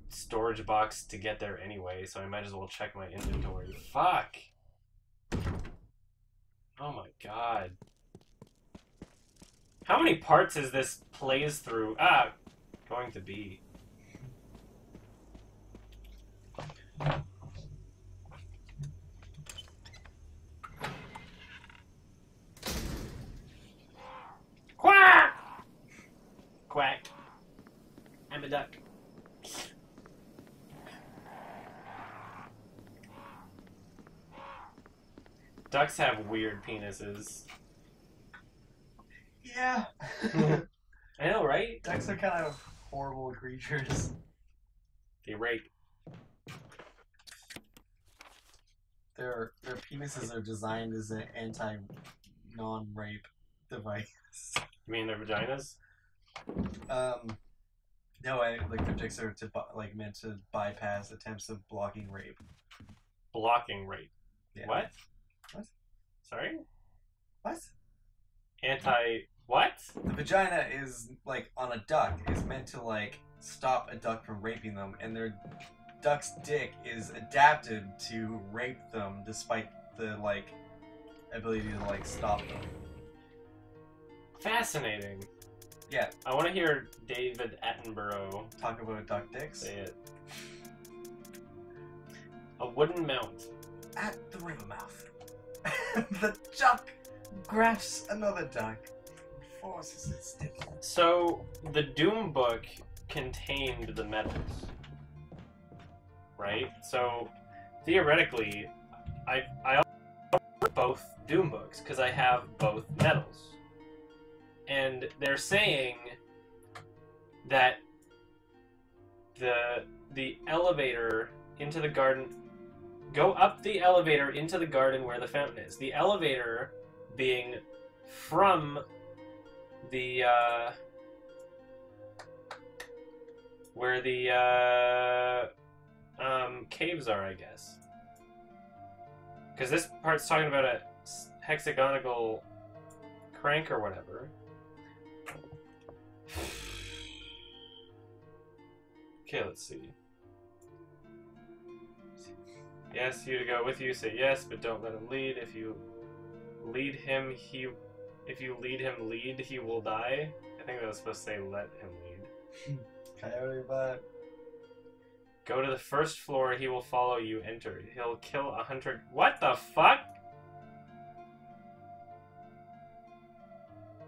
[SPEAKER 1] storage box to get there anyway, so I might as well check my inventory. Fuck. Oh my god. How many parts is this Plazethrough going to be? Quack! Quack. I'm a duck. Ducks have weird penises.
[SPEAKER 2] Yeah.
[SPEAKER 1] I know, right?
[SPEAKER 2] Ducks are kind of horrible creatures.
[SPEAKER 1] They rape.
[SPEAKER 2] Their penises are designed as an anti-non-rape device.
[SPEAKER 1] You mean their vaginas?
[SPEAKER 2] No, like their dicks are meant to bypass attempts of blocking rape.
[SPEAKER 1] Blocking rape.
[SPEAKER 2] Yeah.
[SPEAKER 1] What?
[SPEAKER 2] What?
[SPEAKER 1] Sorry?
[SPEAKER 2] What?
[SPEAKER 1] What?
[SPEAKER 2] The vagina is like on a duck is meant to like stop a duck from raping them, and their duck's dick is adapted to rape them despite the like ability to like stop them.
[SPEAKER 1] Fascinating.
[SPEAKER 2] Yeah.
[SPEAKER 1] I want to hear David Attenborough
[SPEAKER 2] Talk about duck dicks.
[SPEAKER 1] say it. A wooden mount.
[SPEAKER 2] At the river mouth, the duck grabs another duck, forces its stick.
[SPEAKER 1] So the Doom book contained the medals, right? So theoretically, I own both Doom books because I have both medals, and they're saying that the elevator into the garden, go up the elevator into the garden where the fountain is. The elevator being from the where the caves are, I guess. Because this part's talking about a hexagonal crank or whatever. Okay, let's see. He asks you to go with you, say yes, but don't let him lead. If you lead him, he will die. I think that was supposed to say let him lead.
[SPEAKER 2] Coyote butt.
[SPEAKER 1] Go to the first floor, he will follow you, enter. He'll kill 100... What the fuck?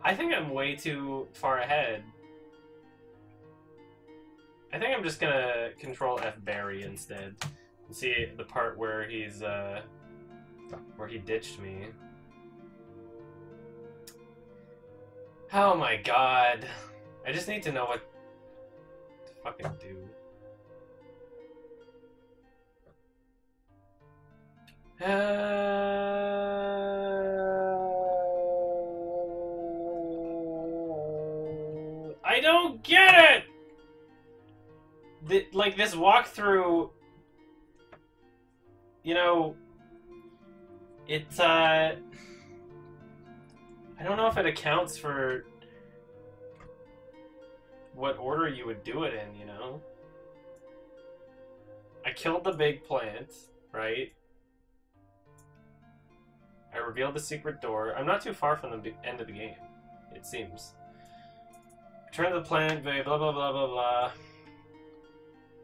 [SPEAKER 1] I think I'm way too far ahead. I think I'm just gonna control F Barry instead. And see the part where he's, where he ditched me. Oh my god. I just need to know what to fucking do. I don't get it! Like, this walkthrough, you know, it's, I don't know if it accounts for what order you would do it in, you know? I killed the big plant, right? I revealed the secret door. I'm not too far from the end of the game, it seems. Return to the planet, blah blah blah blah blah.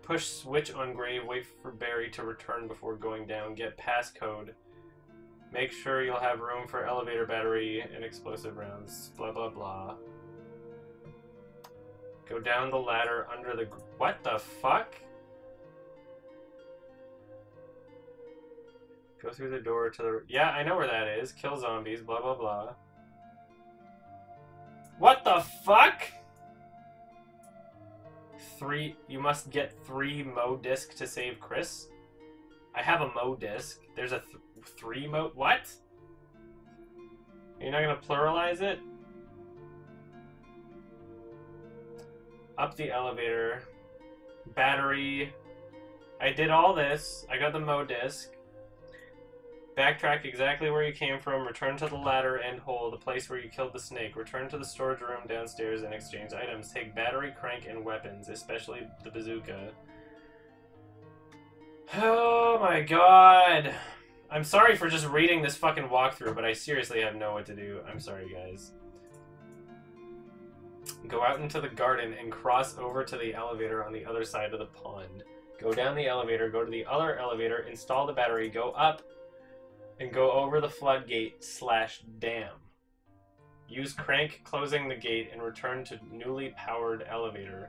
[SPEAKER 1] Push switch on grave, wait for Barry to return before going down, get passcode. Make sure you'll have room for elevator battery and explosive rounds, blah blah blah. Go down the ladder under the... What the fuck? Go through the door to the... Yeah, I know where that is. Kill zombies, blah blah blah. What the fuck? You must get 3 Mo disc to save Chris. I have a Mo disc. There's a 3 Mo... What? You're not gonna pluralize it? Up the elevator. Battery. I did all this. I got the Mo disc. Backtrack exactly where you came from. Return to the ladder and hole, the place where you killed the snake. Return to the storage room downstairs and exchange items. Take battery, crank, and weapons, especially the bazooka. Oh my god. I'm sorry for just reading this fucking walkthrough, but I seriously have no what to do. I'm sorry, guys. Go out into the garden and cross over to the elevator on the other side of the pond. Go down the elevator, go to the other elevator, install the battery, go up, and go over the floodgate / dam. Use crank closing the gate and return to newly powered elevator.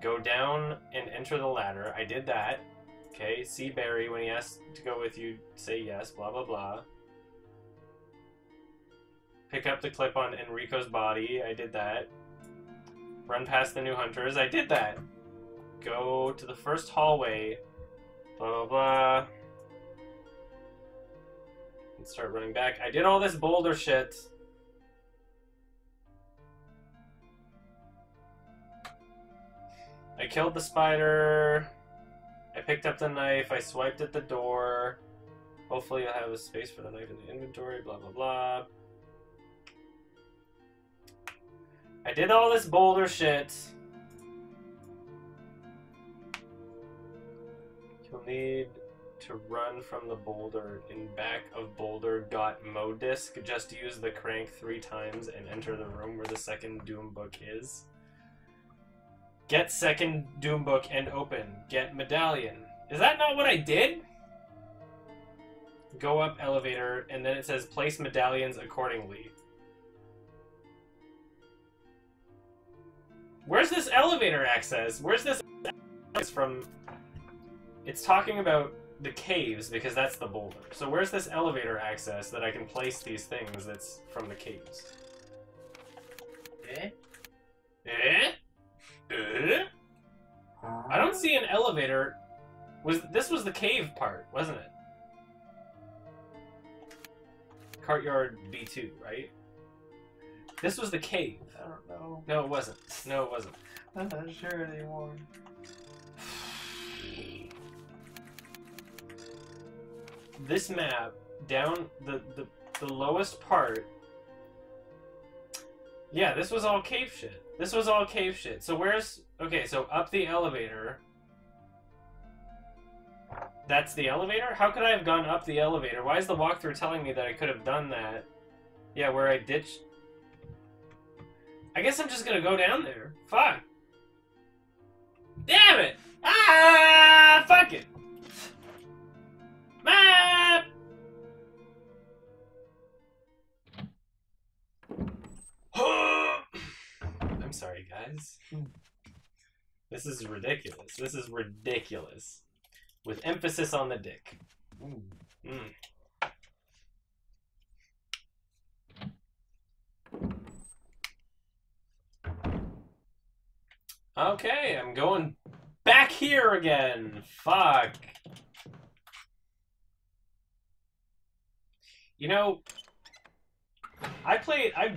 [SPEAKER 1] Go down and enter the ladder. I did that. Okay, see Barry when he asks to go with you, say yes, blah blah blah. Pick up the clip on Enrico's body. I did that. Run past the new hunters. I did that. Go to the first hallway. Blah blah blah. And start running back. I did all this boulder shit. I killed the spider. I picked up the knife. I swiped at the door. Hopefully I'll have a space for the knife in the inventory. Blah blah blah. I did all this boulder shit. You'll need to run from the boulder. In back of boulder got Mo disc. Just use the crank 3 times and enter the room where the second Doom book is. Get second Doom book and open. Get medallion. Is that not what I did? Go up elevator, and then it says place medallions accordingly. Where's this elevator access? Where's this access from? It's talking about the caves, because that's the boulder. So where's this elevator access that I can place these things that's from the caves?
[SPEAKER 2] Eh?
[SPEAKER 1] Eh? Eh? I don't see an elevator. This was the cave part, wasn't it? Courtyard B2, right? This was the cave.
[SPEAKER 2] I don't know.
[SPEAKER 1] No, it wasn't. No, it wasn't.
[SPEAKER 2] I'm not sure anymore.
[SPEAKER 1] This map, down the lowest part... Yeah, this was all cave shit. This was all cave shit. So where's... Okay, so up the elevator... That's the elevator? How could I have gone up the elevator? Why is the walkthrough telling me that I could have done that? Yeah, where I ditched... I guess I'm just gonna go down there. Fuck. Damn it! Ah! Fuck it! Map! I'm sorry, guys. This is ridiculous. This is ridiculous. With emphasis on the dick.
[SPEAKER 2] Ooh.
[SPEAKER 1] Okay, I'm going back here again. Fuck. You know, I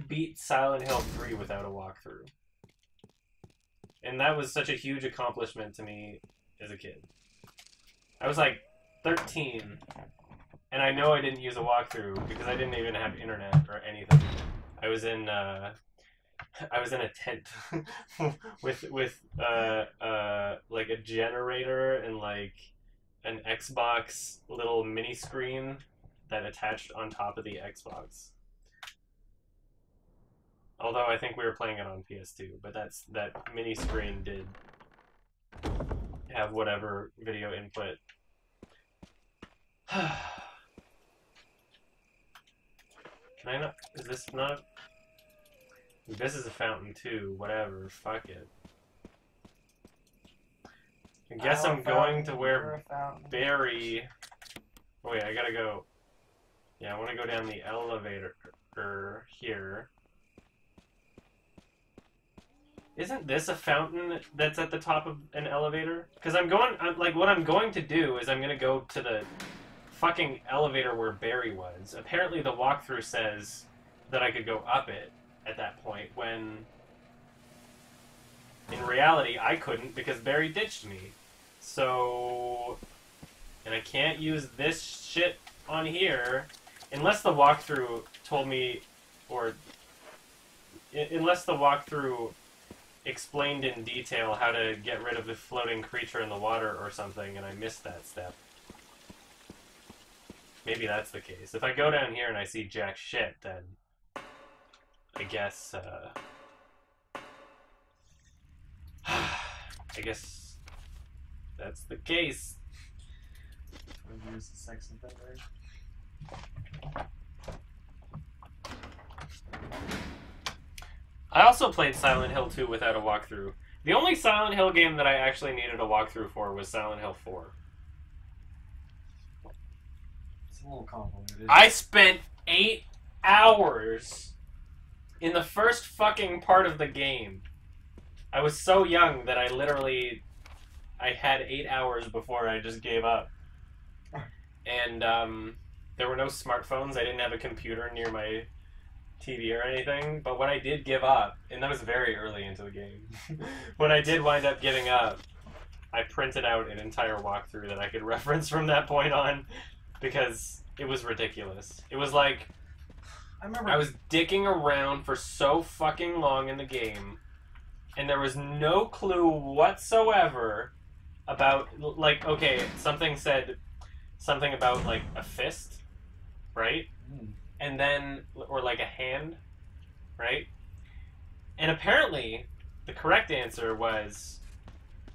[SPEAKER 1] beat Silent Hill 3 without a walkthrough. And that was such a huge accomplishment to me as a kid. I was like 13, and I know I didn't use a walkthrough because I didn't even have internet or anything. I was in a tent with like a generator and like an Xbox little mini screen that attached on top of the Xbox. Although I think we were playing it on PS2, but that mini screen did have whatever video input. Can I not? Is this not? This is a fountain too. Whatever. Fuck it. I guess I'm going to where Barry. Oh, wait, I gotta go. Yeah, I want to go down the elevator here. Isn't this a fountain that's at the top of an elevator? Because what I'm going to do is I'm going to go to the fucking elevator where Barry was. Apparently the walkthrough says that I could go up it at that point, when in reality I couldn't because Barry ditched me. So... And I can't use this shit on here unless the walkthrough told me, or... Unless the walkthrough explained in detail how to get rid of the floating creature in the water or something, and I missed that step. Maybe that's the case. If I go down here and I see jack shit, then I guess, I guess that's the case.
[SPEAKER 2] Use the sex offender.
[SPEAKER 1] I also played Silent Hill 2 without a walkthrough. The only Silent Hill game that I actually needed a walkthrough for was Silent Hill 4.
[SPEAKER 2] It's a little convoluted.
[SPEAKER 1] I spent 8 hours in the first fucking part of the game. I was so young that I had 8 hours before I just gave up. And there were no smartphones. I didn't have a computer near my TV or anything, but when I did give up, and that was very early into the game, when I did wind up giving up, I printed out an entire walkthrough that I could reference from that point on, because it was ridiculous. It was like, I was dicking around for so fucking long in the game, and there was no clue whatsoever about, like, okay, something said something about, like, a fist, right? And then, or like a hand, right? And apparently, the correct answer was,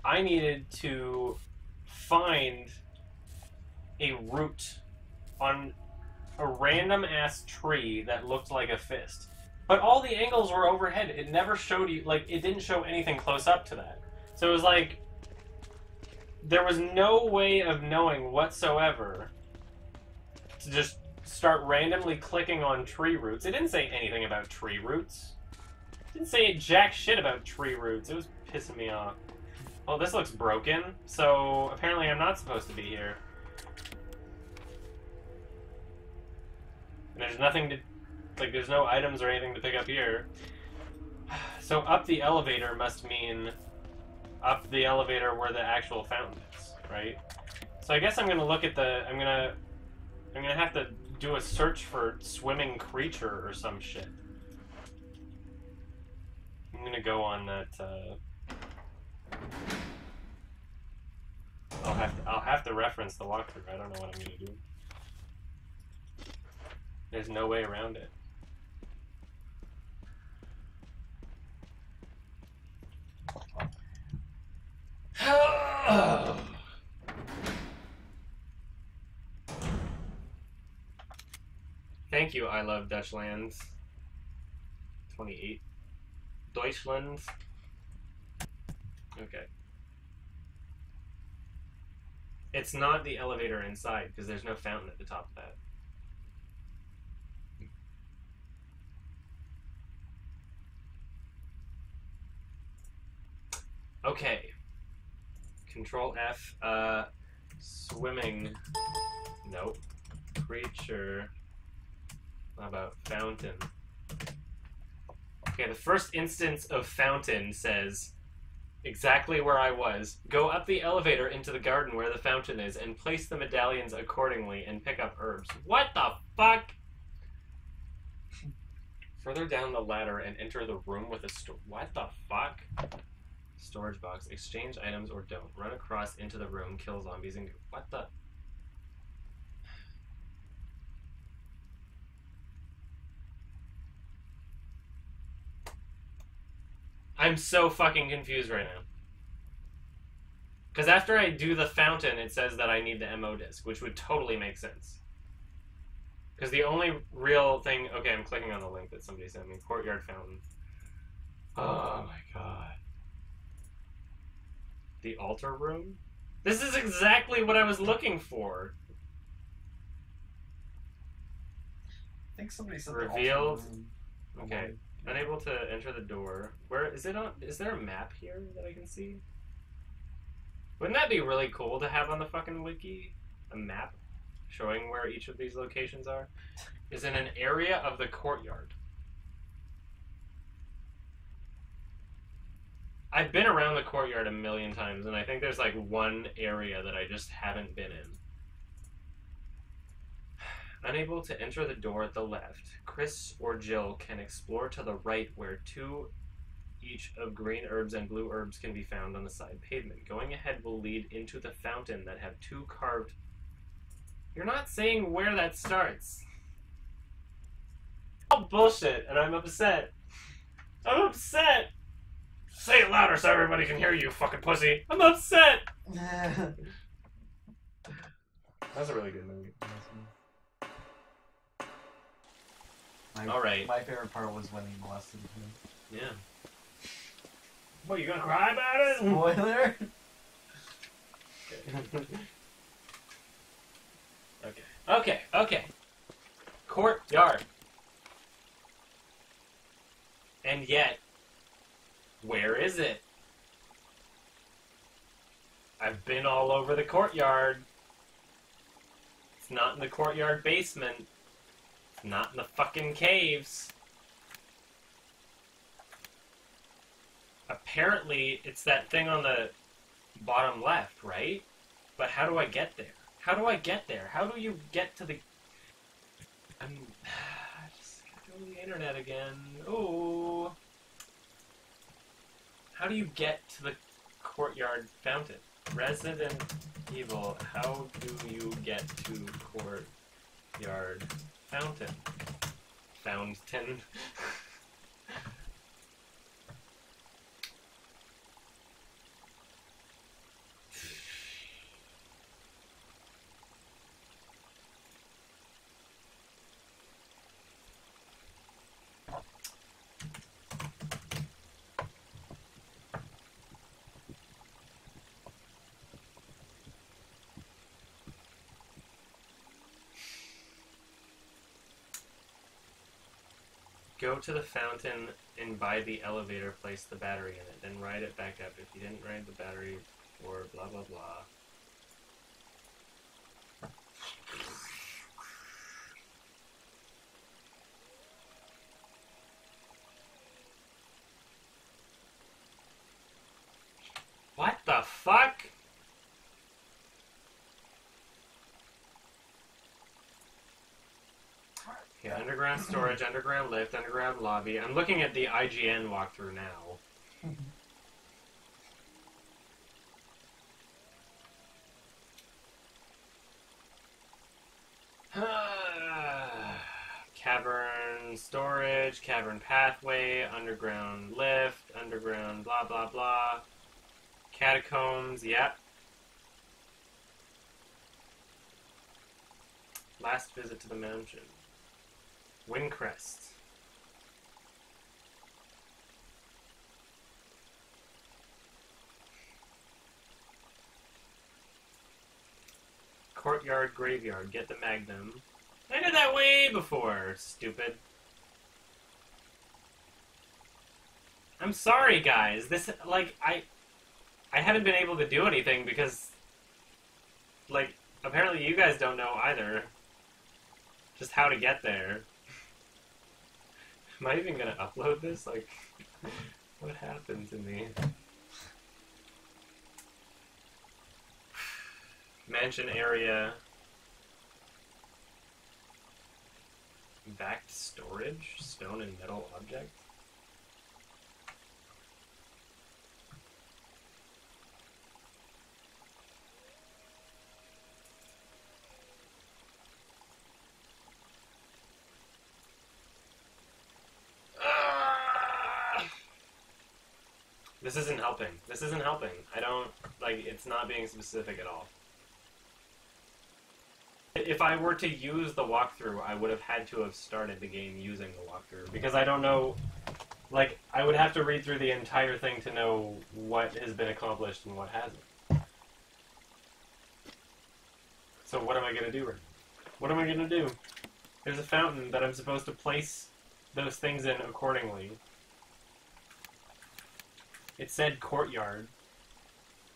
[SPEAKER 1] I needed to find a root on a random ass tree that looked like a fist. But all the angles were overhead. It never showed you, like, it didn't show anything close up to that. So it was like, there was no way of knowing whatsoever to just start randomly clicking on tree roots. It didn't say anything about tree roots. It didn't say jack shit about tree roots. It was pissing me off. Oh, this looks broken, so apparently I'm not supposed to be here. And there's nothing to, like, there's no items or anything to pick up here. So up the elevator must mean up the elevator where the actual fountain is, right? So I guess I'm gonna look at the, I'm gonna have to do a search for swimming creature or some shit. I'm gonna go on that, I'll have to reference the walkthrough. I don't know what I'm gonna do. There's no way around it. Thank you, I love Dutchlands. 28. Deutschlands. Okay. It's not the elevator inside, because there's no fountain at the top of that. Okay. Control F. Swimming. Nope. Creature. How about fountain? Okay, the first instance of fountain says exactly where I was. Go up the elevator into the garden where the fountain is and place the medallions accordingly and pick up herbs. What the fuck? Further down the ladder and enter the room with a what the fuck? Storage box. Exchange items or don't. Run across into the room, kill zombies, and what the? I'm so fucking confused right now. Because after I do the fountain, it says that I need the MO disc, which would totally make sense. Because the only real thing... Okay, I'm clicking on the link that somebody sent me. Courtyard fountain. Oh my god. The altar room? This is exactly what I was looking for.
[SPEAKER 2] I think somebody said
[SPEAKER 1] revealed. Okay. Unable to enter the door. Where is it on? Is there a map here that I can see? Wouldn't that be really cool to have on the fucking wiki? A map showing where each of these locations are? Is in an area of the courtyard. I've been around the courtyard a million times, and I think there's like one area that I just haven't been in. Unable to enter the door at the left, Chris or Jill can explore to the right where two each of green herbs and blue herbs can be found on the side pavement. Going ahead will lead into the fountain that have two carved... You're not saying where that starts. Oh, bullshit, and I'm upset. I'm upset! Say it louder so everybody can hear you, fucking pussy. I'm upset! That's a really good movie. Alright.
[SPEAKER 2] My favorite part was when he molested him.
[SPEAKER 1] Yeah. What, you gonna cry about it?
[SPEAKER 2] Spoiler?
[SPEAKER 1] Okay. Courtyard. And yet, where is it? I've been all over the courtyard. It's not in the courtyard basement. Not in the fucking caves. Apparently, it's that thing on the bottom left, right? But how do I get there? How do I get there? How do you get to the... I just gotta go to the internet again. Ooh. How do you get to the courtyard fountain? Resident Evil, how do you get to courtyard fountain? Fountain. Go to the fountain and by the elevator, place the battery in it. Then ride it back up. If you didn't ride the battery, or blah blah blah. What the fuck? Okay, underground storage, underground lift, underground lobby. I'm looking at the IGN walkthrough now. Cavern storage, cavern pathway, underground lift, underground blah blah blah. Catacombs, yep. Last visit to the mansion. Windcrest. Courtyard, graveyard. Get the magnum. I did that way before, stupid. I'm sorry, guys. This, like, I haven't been able to do anything because, like, apparently you guys don't know either. Just how to get there. Am I even gonna upload this? Like, what happened to me? Mansion area. Backed storage? Stone and metal object? This isn't helping. This isn't helping. I don't, like, it's not being specific at all. If I were to use the walkthrough, I would have had to have started the game using the walkthrough. Because I don't know, like, I would have to read through the entire thing to know what has been accomplished and what hasn't. So what am I going to do right now? What am I going to do? There's a fountain that I'm supposed to place those things in accordingly. It said courtyard.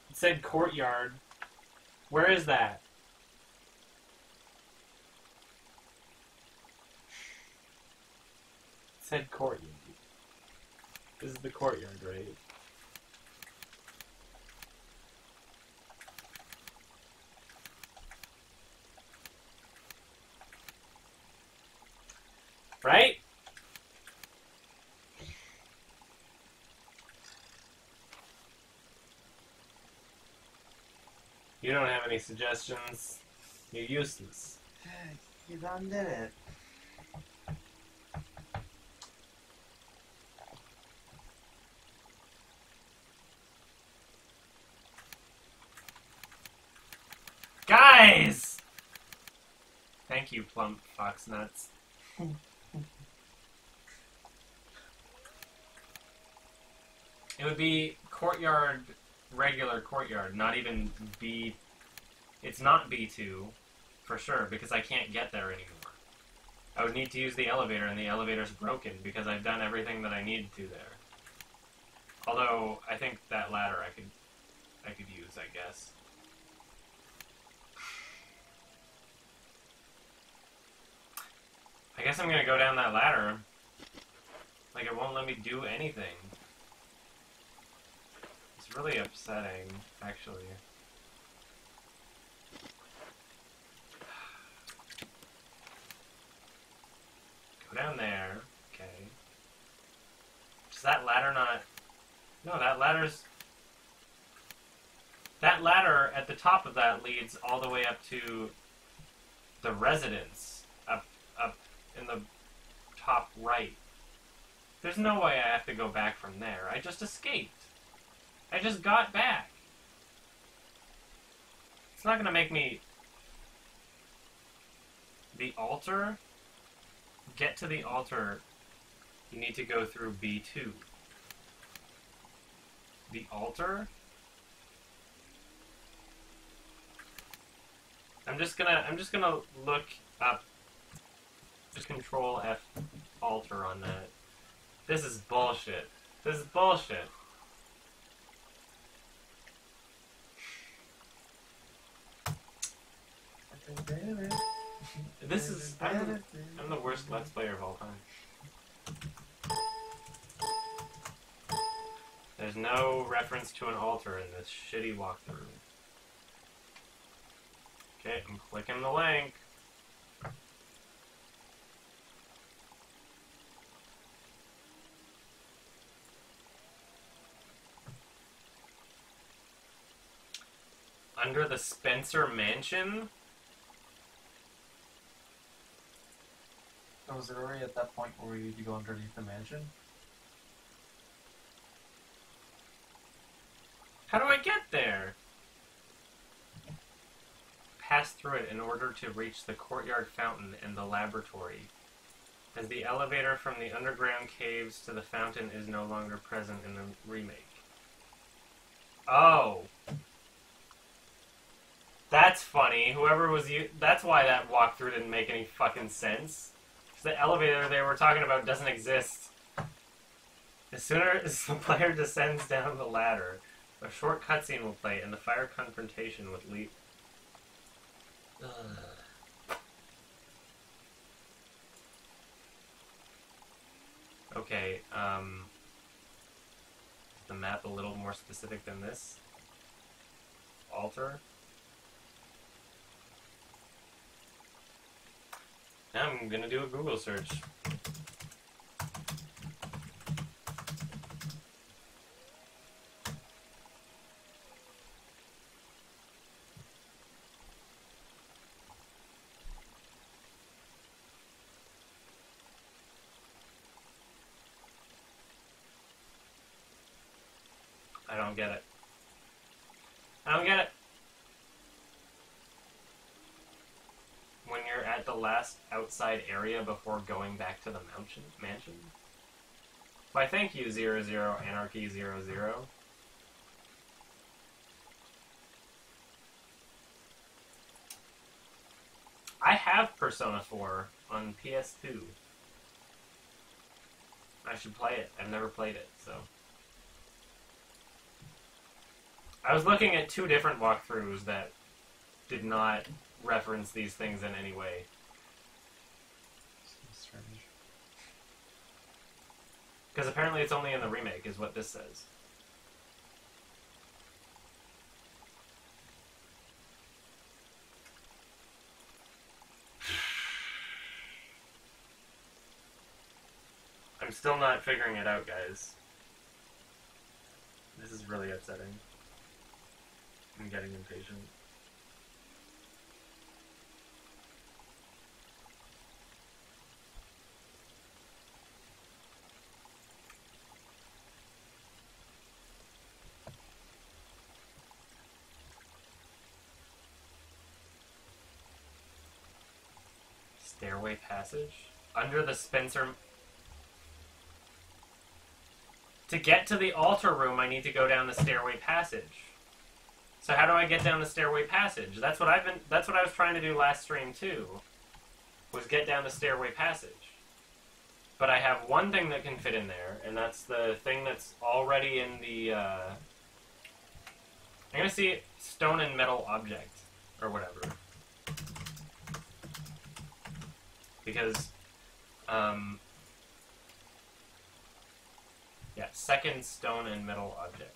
[SPEAKER 1] It said courtyard. Where is that? It said courtyard. This is the courtyard, right? Right? You don't have any suggestions. You're useless.
[SPEAKER 2] You done did it.
[SPEAKER 1] Guys! Thank you, plump fox nuts. It would be courtyard, regular courtyard, not even B. It's not B2, for sure, because I can't get there anymore. I would need to use the elevator, and the elevator's broken, because I've done everything that I needed to there. Although, I think that ladder I could use, I guess. I guess I'm gonna go down that ladder. Like, it won't let me do anything. It's really upsetting, actually. Go down there. Okay. Does that ladder not... No, that ladder's... That ladder at the top of that leads all the way up to the residence. Up in the top right. There's no way I have to go back from there. I just escaped. I just got back. It's not gonna make me... The altar? Get to the altar, you need to go through B2. The altar? I'm just gonna look up, just Control F altar on that. This is bullshit. This is bullshit. This is... I'm the worst Let's Player of all time. There's no reference to an altar in this shitty walkthrough. Okay, I'm clicking the link. Under the Spencer Mansion?
[SPEAKER 2] Oh, was it already at that point where we need to go underneath the mansion?
[SPEAKER 1] How do I get there? Pass through it in order to reach the courtyard fountain and the laboratory, as the elevator from the underground caves to the fountain is no longer present in the remake. Oh. That's funny. Whoever was you... That's why that walkthrough didn't make any fucking sense. The elevator they were talking about doesn't exist. As soon as the player descends down the ladder, a short cutscene will play and the fire confrontation with Lee... Okay, is the map a little more specific than this? Altar? Now I'm gonna do a Google search. I don't get it. I don't get it. When you're at the last outside area before going back to the mansion? Why, thank you, 00 Anarchy 00. I have Persona 4 on PS2. I should play it. I've never played it, so... I was looking at 2 different walkthroughs that did not reference these things in any way.
[SPEAKER 2] Seems strange.
[SPEAKER 1] Because apparently it's only in the remake, is what this says. I'm still not figuring it out, guys. This is really upsetting. I'm getting impatient. Stairway passage? Under the Spencer... To get to the altar room, I need to go down the stairway passage. So how do I get down the stairway passage? That's what I was trying to do last stream too. Was get down the stairway passage. But I have one thing that can fit in there, and that's the thing that's already in the I'm gonna see stone and metal object or whatever. Because yeah, second stone and metal object.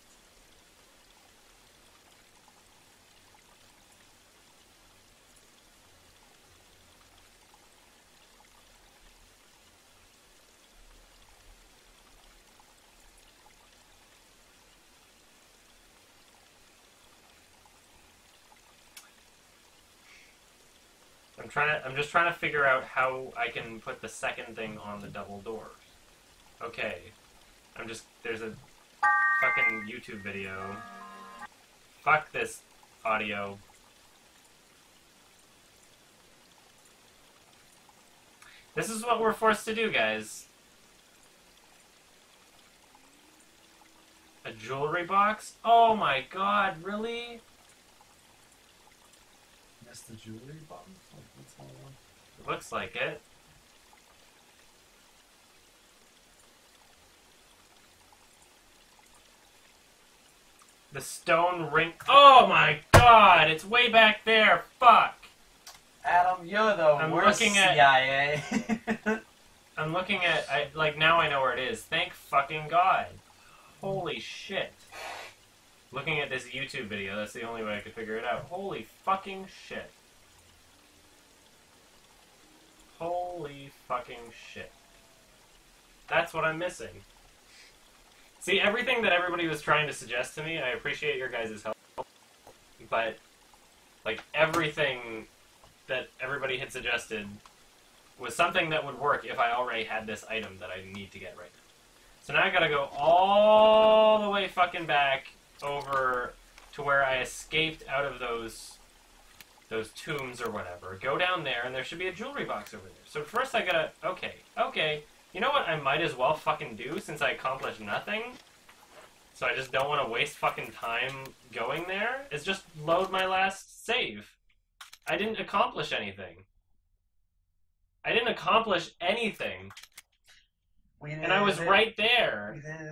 [SPEAKER 1] I'm just trying to figure out how I can put the second thing on the double doors. Okay. There's a fucking YouTube video. Fuck this audio. This is what we're forced to do, guys. A jewelry box? Oh my god, really?
[SPEAKER 2] That's the jewelry box? What's going on?
[SPEAKER 1] Looks like it. The stone ring. Oh my god, it's way back there. Fuck.
[SPEAKER 2] Adam, you're the worst
[SPEAKER 1] looking at-
[SPEAKER 2] CIA.
[SPEAKER 1] I'm looking at. Now I know where it is. Thank fucking god. Holy shit. Looking at this YouTube video, that's the only way I could figure it out. Holy fucking shit. Holy fucking shit. That's what I'm missing. See, everything that everybody was trying to suggest to me, I appreciate your guys' help, but, like, everything that everybody had suggested was something that would work if I already had this item that I need to get right now. So now I gotta go all the way fucking back over to where I escaped out of those tombs or whatever. Go down there, and there should be a jewelry box over there. So first I gotta... Okay. You know what I might as well fucking do since I accomplished nothing? So I just don't want to waste fucking time going there? Is just load my last save. I didn't accomplish anything. And I was right there.
[SPEAKER 2] We did